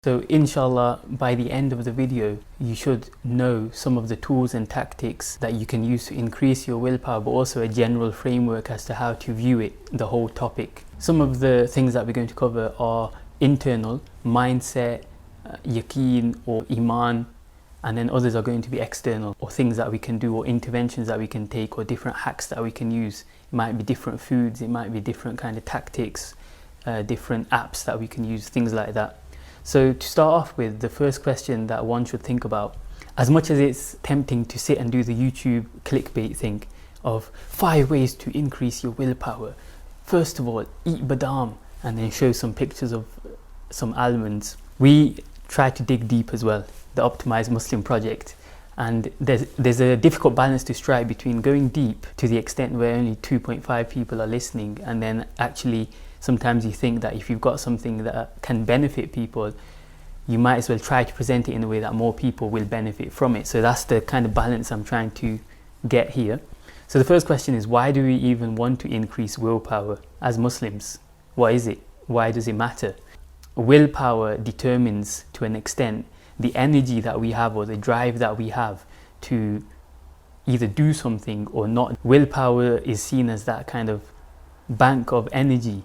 So inshallah, by the end of the video, you should know some of the tools and tactics that you can use to increase your willpower, but also a general framework as to how to view it, the whole topic. Some of the things that we're going to cover are internal, mindset, yaqeen or Eeman, and then others are going to be external, or things that we can do, or interventions that we can take, or different hacks that we can use. It might be different foods, it might be different kind of tactics, different apps that we can use, things like that. So to start off with, the first question that one should think about, as much as it's tempting to sit and do the YouTube clickbait thing of 5 ways to increase your willpower. First of all, eat badam, and then show some pictures of some almonds. We try to dig deep as well, the Optimized Muslim Project. And there's a difficult balance to strike between going deep to the extent where only 2.5 people are listening, and then actually sometimes you think that if you've got something that can benefit people, you might as well try to present it in a way that more people will benefit from it. So that's the kind of balance I'm trying to get here. So the first question is, why do we even want to increase willpower as Muslims? What is it? Why does it matter? Willpower determines, to an extent, the energy that we have or the drive that we have to either do something or not. Willpower is seen as that kind of bank of energy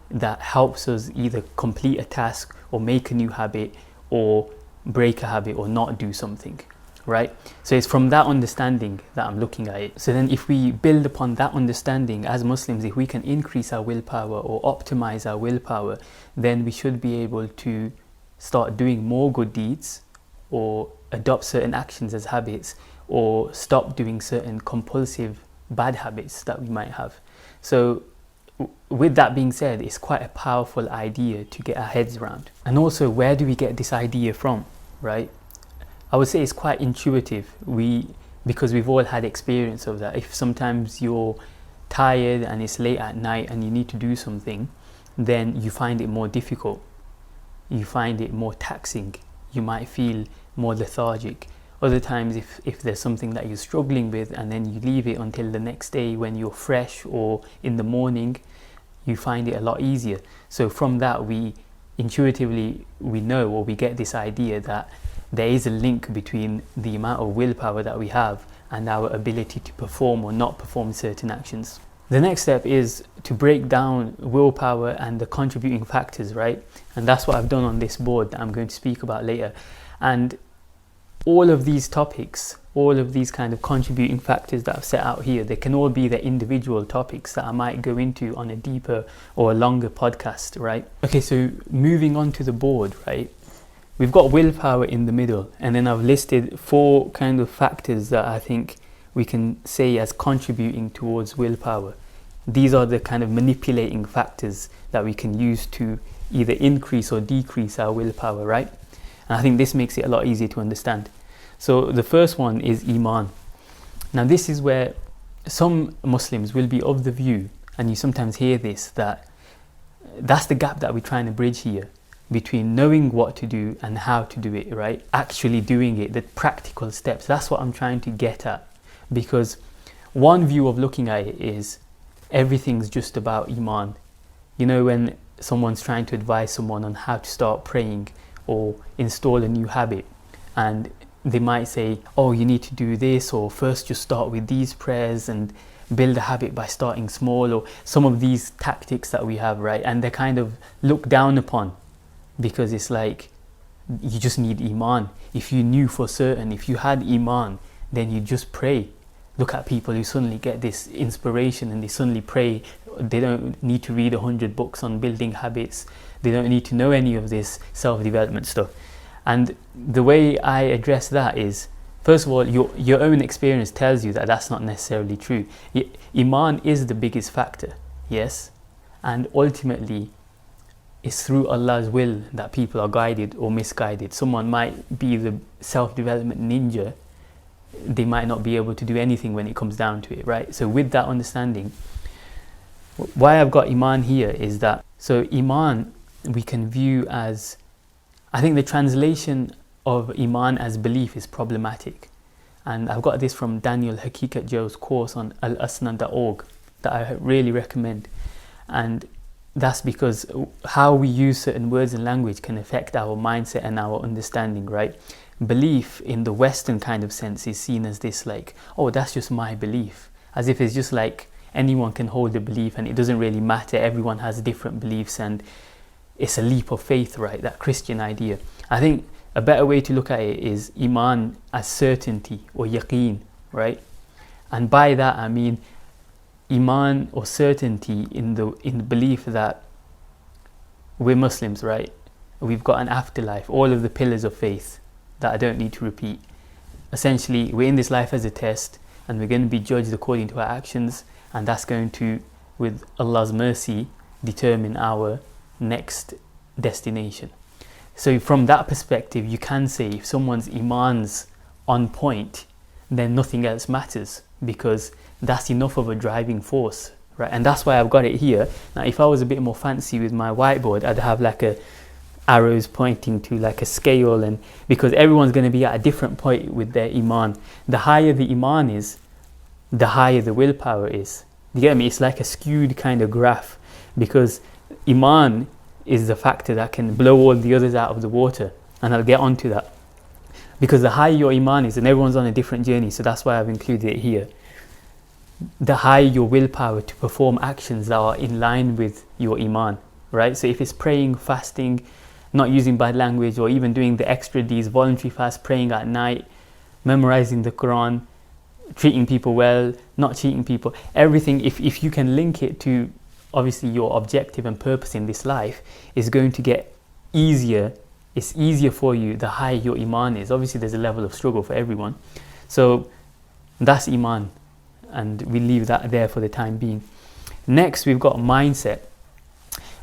that helps us either complete a task or make a new habit or break a habit or not do something, right? So it's from that understanding that I'm looking at it. So then if we build upon that understanding as Muslims, if we can increase our willpower or optimize our willpower, then we should be able to start doing more good deeds or adopt certain actions as habits, or stop doing certain compulsive bad habits that we might have. So with that being said, it's quite a powerful idea to get our heads around. And also, where do we get this idea from, right? I would say it's quite intuitive. Because we've all had experience of that. If sometimes you're tired and it's late at night and you need to do something, then you find it more difficult. You find it more taxing. You might feel more lethargic. Other times, if there's something that you're struggling with and then you leave it until the next day when you're fresh or in the morning, you find it a lot easier. So from that, we intuitively know, or we get this idea that there is a link between the amount of willpower that we have and our ability to perform or not perform certain actions. The next step is to break down willpower and the contributing factors, right? And that's what I've done on this board that I'm going to speak about later. And all of these topics, all of these kind of contributing factors that I've set out here, they can all be the individual topics that I might go into on a deeper or a longer podcast, right? Okay, so moving on to the board, right? We've got willpower in the middle, and then I've listed 4 kind of factors that I think we can say as contributing towards willpower. These are the kind of manipulating factors that we can use to either increase or decrease our willpower, right? And I think this makes it a lot easier to understand. So the first one is Eeman. Now this is where some Muslims will be of the view, and you sometimes hear this, that's the gap that we're trying to bridge here between knowing what to do and how to do it, right? Actually doing it, the practical steps. That's what I'm trying to get at. Because one view of looking at it is everything's just about Eeman. You know, when someone's trying to advise someone on how to start praying or install a new habit, and they might say, oh, you need to do this, or first just start with these prayers and build a habit by starting small, or some of these tactics that we have, right? And they're kind of looked down upon because it's like, you just need Eeman. If you knew for certain, if you had Eeman, then you just pray. Look at people who suddenly get this inspiration and they suddenly pray. They don't need to read 100 books on building habits. They don't need to know any of this self-development stuff. And the way I address that is, first of all, your own experience tells you that that's not necessarily true. Eeman is the biggest factor, yes? And ultimately, it's through Allah's will that people are guided or misguided. Someone might be the self-development ninja. They might not be able to do anything when it comes down to it, right? So with that understanding, why I've got Eeman here is that, so Eeman we can view as, I think the translation of Eeman as belief is problematic. And I've got this from Daniel Hakikat Joe's course on al-asna.org that I really recommend. And that's because how we use certain words and language can affect our mindset and our understanding, right? Belief in the Western kind of sense is seen as this like, oh, that's just my belief, as if it's just like anyone can hold a belief and it doesn't really matter, everyone has different beliefs and it's a leap of faith, right? That Christian idea. I think a better way to look at it is Eeman as certainty or yaqeen, right? And by that I mean Eeman or certainty in the belief that we're Muslims, right? We've got an afterlife, all of the pillars of faith that I don't need to repeat. Essentially, we're in this life as a test and we're going to be judged according to our actions, and that's going to, with Allah's mercy, determine our next destination. So from that perspective, you can say if someone's Eeman's on point, then nothing else matters, because that's enough of a driving force, right? And that's why I've got it here. Now, if I was a bit more fancy with my whiteboard, I'd have like arrows pointing to like a scale, and because everyone's going to be at a different point with their Eeman. The higher the Eeman is, the higher the willpower is. You get me? It's like a skewed kind of graph, because Eeman is the factor that can blow all the others out of the water, and I'll get onto that. Because the higher your Eeman is, and everyone's on a different journey, so that's why I've included it here, the higher your willpower to perform actions that are in line with your Eeman, right? So if it's praying, fasting, not using bad language, or even doing the extra D's, voluntary fast, praying at night, memorizing the Quran, treating people well, not cheating people, everything, if you can link it to obviously your objective and purpose in this life, is going to get easier. It's easier for you the higher your Eeman is. Obviously there's a level of struggle for everyone, so that's Eeman, and we leave that there for the time being. Next, we've got mindset.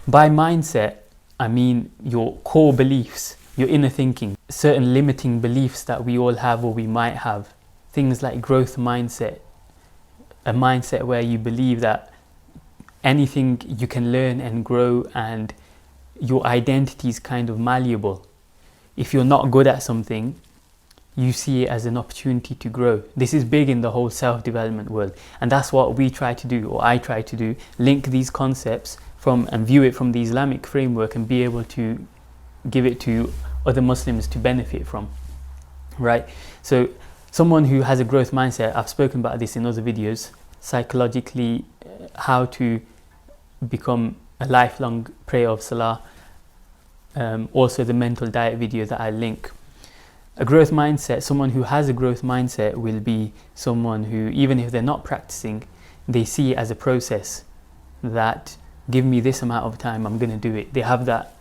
By mindset, I mean your core beliefs, your inner thinking, certain limiting beliefs that we all have or we might have. Things like growth mindset, a mindset where you believe that anything you can learn and grow, and your identity is kind of malleable. If you're not good at something, you see it as an opportunity to grow. This is big in the whole self-development world, and that's what we try to do, or I try to do, link these concepts from and view it from the Islamic framework and be able to give it to other Muslims to benefit from, right? So someone who has a growth mindset, I've spoken about this in other videos, psychologically, how to become a lifelong prayer of Salah, also the mental diet video that I link. A growth mindset, someone who has a growth mindset will be someone who, even if they're not practicing, they see it as a process that, give me this amount of time, I'm going to do it. They have that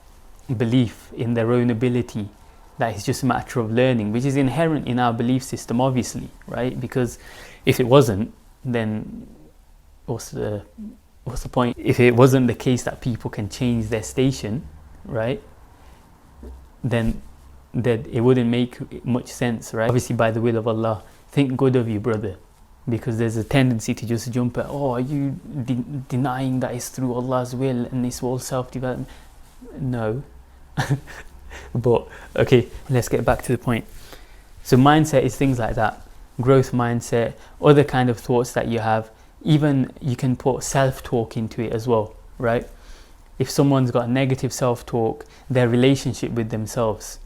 belief in their own ability, that it's just a matter of learning, which is inherent in our belief system, obviously, right? Because if it wasn't, then what's the point? If it wasn't the case that people can change their station, right, then that it wouldn't make much sense, right? Obviously, by the will of Allah, think good of you, brother, because there's a tendency to just jump at, oh, are you denying that it's through Allah's will and it's all self-development? No. But okay, let's get back to the point. So mindset is things like that, growth mindset, other kind of thoughts that you have. Even you can put self-talk into it as well, right? If someone's got negative self-talk, their relationship with themselves,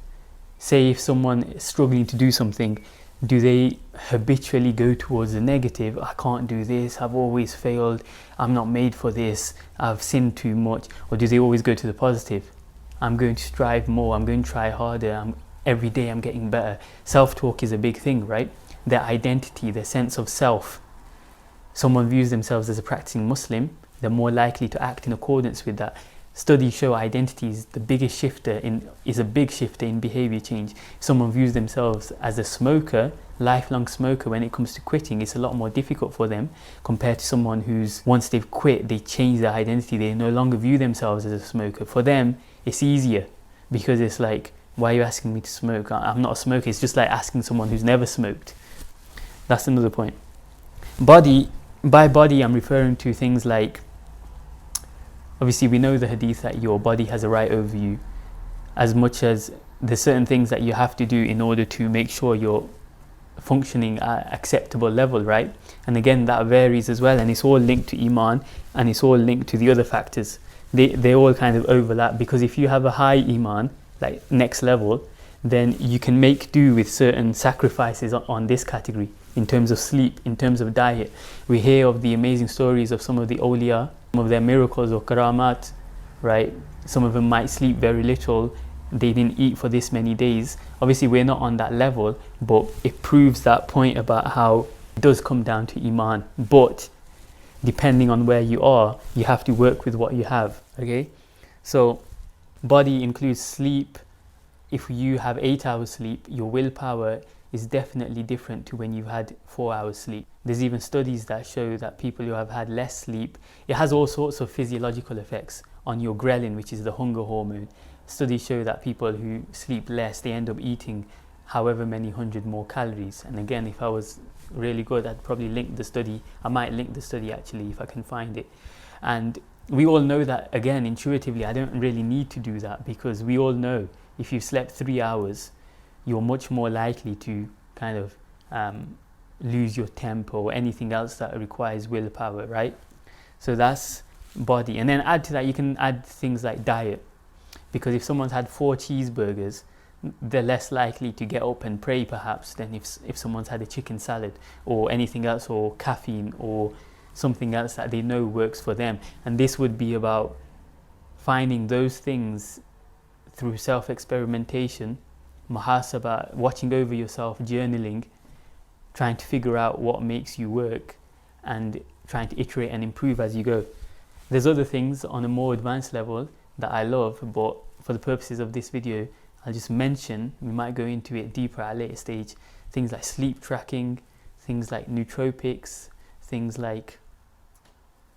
say if someone is struggling to do something, do they habitually go towards the negative? I can't do this, I've always failed, I'm not made for this, I've sinned too much? Or do they always go to the positive? I'm going to strive more, I'm going to try harder, every day I'm getting better. Self-talk is a big thing, right? Their identity, their sense of self. Someone views themselves as a practicing Muslim, they're more likely to act in accordance with that. Studies show identity is a big shifter in behavior change. If someone views themselves as a smoker, lifelong smoker, when it comes to quitting, it's a lot more difficult for them compared to someone who's, once they've quit, they change their identity. They no longer view themselves as a smoker. For them, it's easier, because it's like, why are you asking me to smoke? I'm not a smoker. It's just like asking someone who's never smoked. That's another point. Body, by body, I'm referring to things like, obviously we know the hadith that your body has a right over you, as much as there's certain things that you have to do in order to make sure you're functioning at acceptable level, right? And again, that varies as well, and it's all linked to Eeman, and it's all linked to the other factors. they all kind of overlap, because if you have a high Eeman, like next level, then you can make do with certain sacrifices on this category in terms of sleep, in terms of diet. We hear of the amazing stories of some of the awliya, some of their miracles or karamat, right? Some of them might sleep very little, they didn't eat for this many days. Obviously we're not on that level, but it proves that point about how it does come down to Eeman. But depending on where you are, you have to work with what you have, okay? So body includes sleep. If you have 8 hours sleep, your willpower is definitely different to when you've had 4 hours sleep. There's even studies that show that people who have had less sleep, it has all sorts of physiological effects on your ghrelin, which is the hunger hormone. Studies show that people who sleep less, they end up eating however many 100 more calories. And again, if I was really good, I'd probably link the study. I might link the study actually if I can find it. And we all know that, again, intuitively, I don't really need to do that, because we all know if you've slept 3 hours, you're much more likely to kind of lose your temper or anything else that requires willpower, right? So that's body. And then add to that, you can add things like diet, because if someone's had 4 cheeseburgers, they're less likely to get up and pray perhaps than if someone's had a chicken salad or anything else, or caffeine or something else that they know works for them. And this would be about finding those things through self-experimentation, muhasabah, watching over yourself, journaling, trying to figure out what makes you work and trying to iterate and improve as you go. There's other things on a more advanced level that I love, but for the purposes of this video, I'll just mention, we might go into it deeper at a later stage, things like sleep tracking, things like nootropics, things like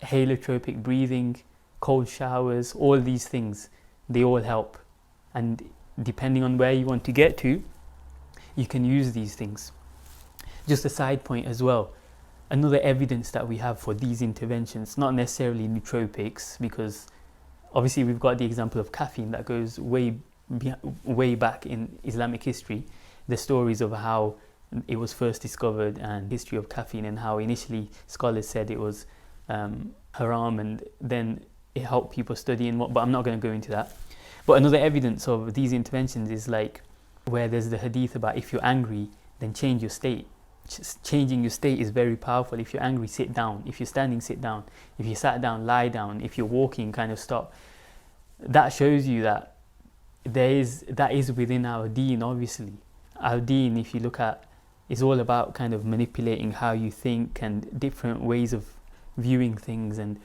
holotropic breathing, cold showers, all these things, they all help. And depending on where you want to get to, you can use these things. Just a side point as well, another evidence that we have for these interventions, not necessarily nootropics, because obviously we've got the example of caffeine that goes way back in Islamic history, the stories of how it was first discovered and history of caffeine, and how initially scholars said it was haram, and then it helped people study and what, but I'm not going to go into that. But another evidence of these interventions is like where there's the hadith about if you're angry, then change your state. Changing your state is very powerful. If you're angry, sit down. If you're standing, sit down. If you sat down, lie down. If you're walking, kind of stop. That shows you that that is within our deen, obviously. Our deen, if you look at, is all about kind of manipulating how you think and different ways of viewing things, and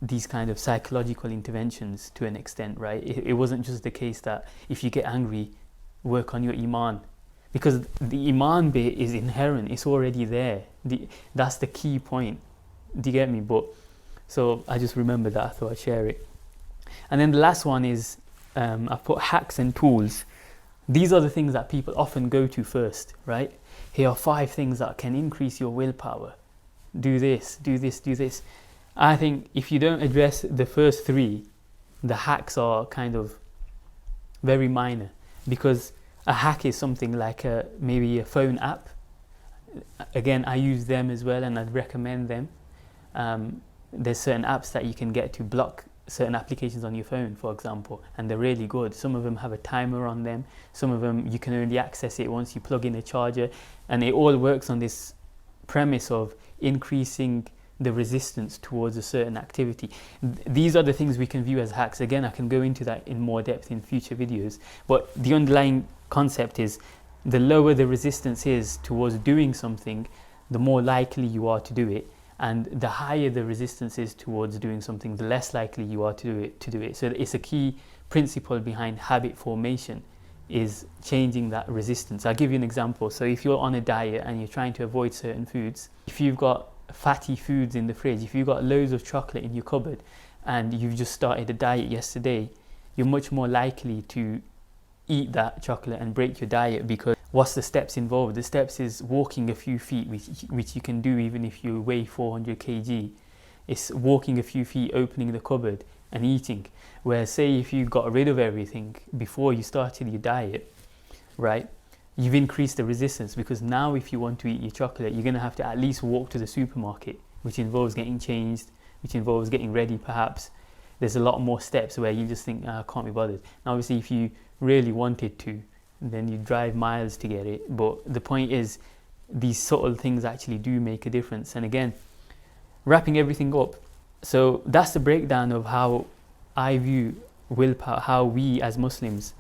these kind of psychological interventions to an extent, right? It wasn't just the case that if you get angry, work on your Eeman, because the Eeman bit is inherent, it's already there. That's the key point. Do you get me? But so I just remembered that, I thought I'd share it. And then the last one is I've put hacks and tools. These are the things that people often go to first, right? Here are 5 things that can increase your willpower. Do this, do this, do this. I think if you don't address the first 3, the hacks are kind of very minor, because a hack is something like maybe a phone app. Again, I use them as well, and I'd recommend them. There's certain apps that you can get to block certain applications on your phone, for example, and they're really good. Some of them have a timer on them. Some of them you can only access it once you plug in a charger, and it all works on this premise of increasing the resistance towards a certain activity. These are the things we can view as hacks. Again, I can go into that in more depth in future videos, but the underlying concept is the lower the resistance is towards doing something, the more likely you are to do it, and the higher the resistance is towards doing something, the less likely you are to do it. So it's a key principle behind habit formation, is changing that resistance. I'll give you an example. So if you're on a diet and you're trying to avoid certain foods, if you've got fatty foods in the fridge, if you've got loads of chocolate in your cupboard and you've just started a diet yesterday, you're much more likely to eat that chocolate and break your diet, because what's the steps involved? The steps is walking a few feet, which you can do even if you weigh 400 kg. It's walking a few feet, opening the cupboard and eating. Where say if you got rid of everything before you started your diet, right, you've increased the resistance, because now if you want to eat your chocolate, you're going to have to at least walk to the supermarket, which involves getting changed, which involves getting ready perhaps, there's a lot more steps where you just think, I can't be bothered. Now obviously if you really wanted to, then you drive miles to get it, but the point is these subtle things actually do make a difference. And again, wrapping everything up, so that's the breakdown of how I view willpower, how we as Muslims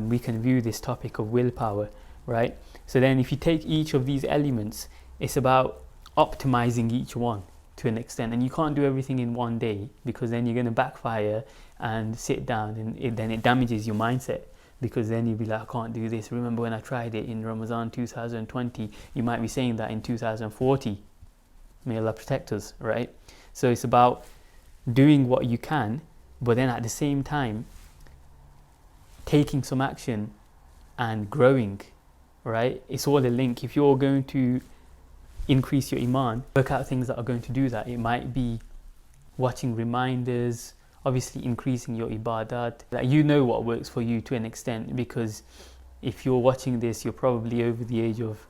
we can view this topic of willpower, right? So then if you take each of these elements, it's about optimizing each one to an extent, and you can't do everything in one day, because then you're going to backfire and sit down, and then it damages your mindset, because then you'll be like, I can't do this. Remember when I tried it in Ramadan 2020? You might be saying that in 2040. May Allah protect us, right? So it's about doing what you can, but then at the same time taking some action and growing, right? It's all a link. If you're going to increase your Eeman, work out things that are going to do that. It might be watching reminders, obviously increasing your ibadat. Like, you know what works for you to an extent, because if you're watching this, you're probably over the age of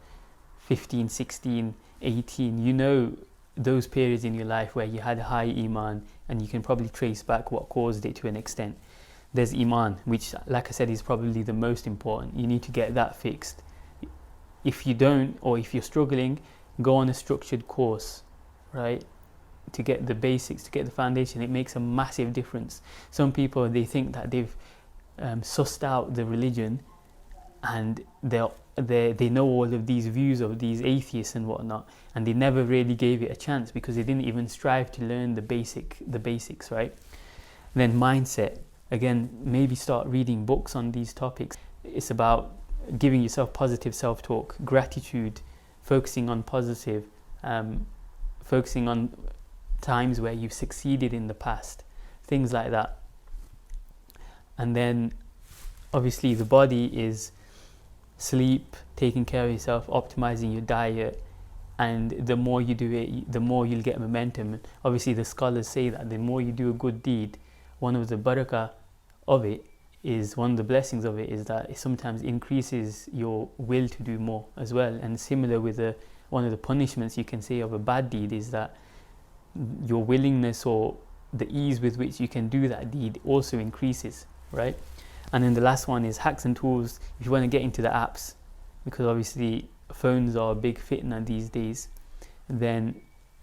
15, 16, 18. You know those periods in your life where you had a high Eeman, and you can probably trace back what caused it to an extent. There's Eeman, which, like I said, is probably the most important. You need to get that fixed. If you don't, or if you're struggling, go on a structured course, right? To get the basics, to get the foundation. It makes a massive difference. Some people, they think that they've sussed out the religion, and they know all of these views of these atheists and whatnot, and they never really gave it a chance because they didn't even strive to learn the basics, right? Then mindset. Again, maybe start reading books on these topics. It's about giving yourself positive self-talk, gratitude, focusing on positive, focusing on times where you've succeeded in the past, things like that. And then obviously the body is sleep, taking care of yourself, optimizing your diet, and the more you do it, the more you'll get momentum. Obviously the scholars say that the more you do a good deed, one of the barakah of it is, one of the blessings of it is that it sometimes increases your will to do more as well. And similar with one of the punishments you can say of a bad deed is that your willingness or the ease with which you can do that deed also increases, right? And then the last one is hacks and tools. If you want to get into the apps, because obviously phones are a big fitna these days, then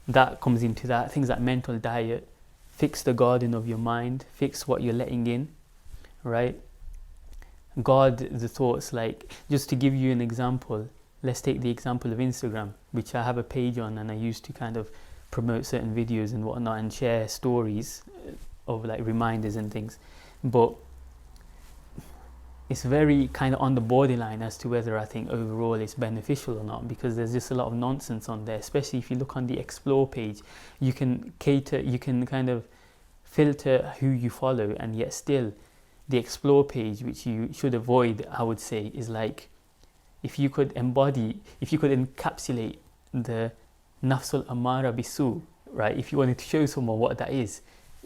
that comes into that. Things like mental diet, fix the garden of your mind, fix what you're letting in, right? Guard the thoughts. Like, just to give you an example, let's take the example of Instagram, which I have a page on, and I used to kind of promote certain videos and whatnot and share stories of like reminders and things, but it's very kind of on the borderline as to whether I think overall it's beneficial or not, because there's just a lot of nonsense on there. Especially if you look on the explore page, you can kind of filter who you follow, and yet still the explore page, which you should avoid, I would say, is like, if you could encapsulate the nafsul amara bisu, right? If you wanted to show someone what that is,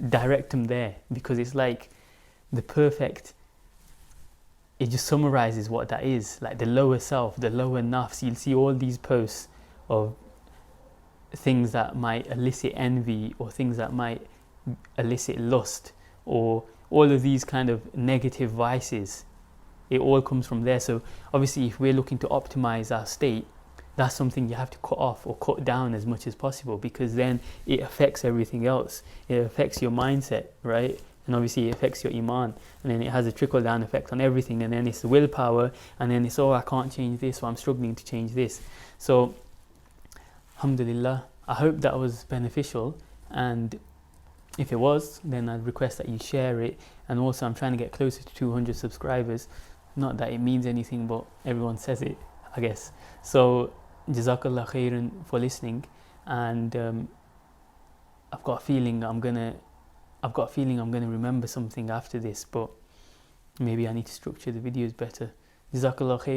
direct them there, because it's like the perfect, it just summarizes what that is, like the lower self, the lower nafs. You'll see all these posts of things that might elicit envy, or things that might elicit lust, or all of these kind of negative vices. It all comes from there. So obviously if we're looking to optimize our state, that's something you have to cut off or cut down as much as possible, because then it affects everything else. It affects your mindset, right? And obviously it affects your Eeman, and then it has a trickle down effect on everything, and then it's the willpower, and then it's, oh, I can't change this, or I'm struggling to change this. So alhamdulillah, I hope that was beneficial, and if it was, then I'd request that you share it. And also I'm trying to get closer to 200 subscribers. Not that it means anything, but everyone says it, I guess. So Jazakallah khairan for listening, and I've got a feeling I'm gonna remember something after this, but maybe I need to structure the videos better. Jazakallah khairan.